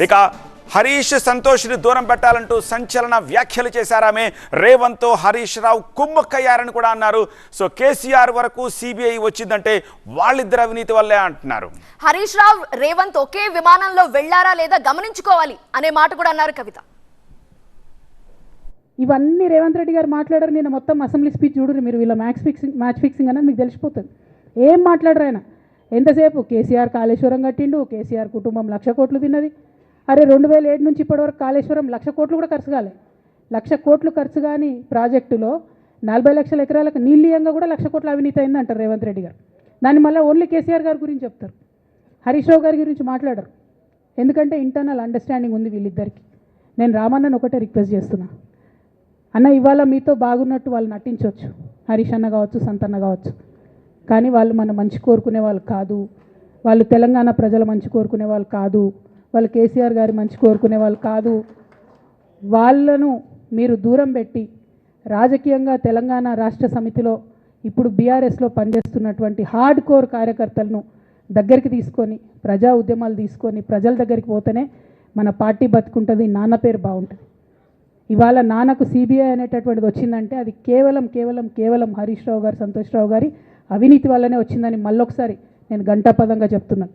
ఇక హరీష్ సంతోష్ని దూరం పెట్టాలంటూ సంచలన వ్యాఖ్యలు చేశారామే. రేవంత్ హరీష్ రావు కుమ్మక్కయ్యారని కూడా అన్నారు. సో కేసీఆర్ వరకు సిబిఐ వచ్చిందంటే వాళ్ళిద్దరు అవినీతి వల్లే అంటున్నారు. హరీష్ రావు రేవంత్ ఒకే విమానంలో వెళ్లారా లేదా గమనించుకోవాలి అనే మాట కూడా అన్నారు కవిత. ఇవన్నీ రేవంత్ రెడ్డి గారు మాట్లాడారు. నేను మొత్తం అసెంబ్లీ స్పీచ్ చూడరు మీరు. వీళ్ళ మ్యాచ్ ఫిక్సింగ్ అనేది మీకు తెలిసిపోతుంది. ఏం మాట్లాడరు ఆయన. ఎంతసేపు కేసీఆర్ కాళేశ్వరం కట్టిండు, కేసీఆర్ కుటుంబం 1,00,000 కోట్లు తిన్నది. అరే 2007 నుంచి ఇప్పటివరకు కాళేశ్వరం 1,00,000 కోట్లు కూడా ఖర్చు కాలే. 1,00,000 కోట్లు ఖర్చు కానీ ప్రాజెక్టులో 40 లక్షల ఎకరాలకు నీళ్ళీయంగా కూడా 1,00,000 కోట్ల అవినీతి అయింది అంటారు రేవంత్ రెడ్డి గారు. దాన్ని మళ్ళీ ఓన్లీ కేసీఆర్ గారి గురించి చెప్తారు, హరీష్ రావు గారి గురించి మాట్లాడరు. ఎందుకంటే ఇంటర్నల్ అండర్స్టాండింగ్ ఉంది వీళ్ళిద్దరికి. నేను రామన్నను ఒకటే రిక్వెస్ట్ చేస్తున్నా, అన్న ఇవాళ మీతో బాగున్నట్టు వాళ్ళు నటించవచ్చు, హరీష్ అన్న కావచ్చు, సంతన్న కావచ్చు, కానీ వాళ్ళు మన మంచి కోరుకునే వాళ్ళు కాదు. వాళ్ళు తెలంగాణ ప్రజల మంచి కోరుకునే వాళ్ళు కాదు. వాళ్ళు కేసీఆర్ గారి మంచి కోరుకునే వాళ్ళు కాదు. వాళ్ళను మీరు దూరం పెట్టి రాజకీయంగా తెలంగాణ రాష్ట్ర సమితిలో ఇప్పుడు బీఆర్ఎస్లో పనిచేస్తున్నటువంటి హార్డ్ కోర్ కార్యకర్తలను దగ్గరికి తీసుకొని ప్రజా ఉద్యమాలు తీసుకొని ప్రజల దగ్గరికి పోతేనే మన పార్టీ బతుకుంటుంది, నాన్న పేరు బాగుంటుంది. ఇవాళ నాన్నకు సిబిఐ అనేటటువంటిది వచ్చిందంటే అది కేవలం హరీష్ రావు గారు, సంతోష్ రావు గారి అవినీతి వల్లనే వచ్చిందని మళ్ళొకసారి నేను ఘంటాపదంగా చెప్తున్నాను.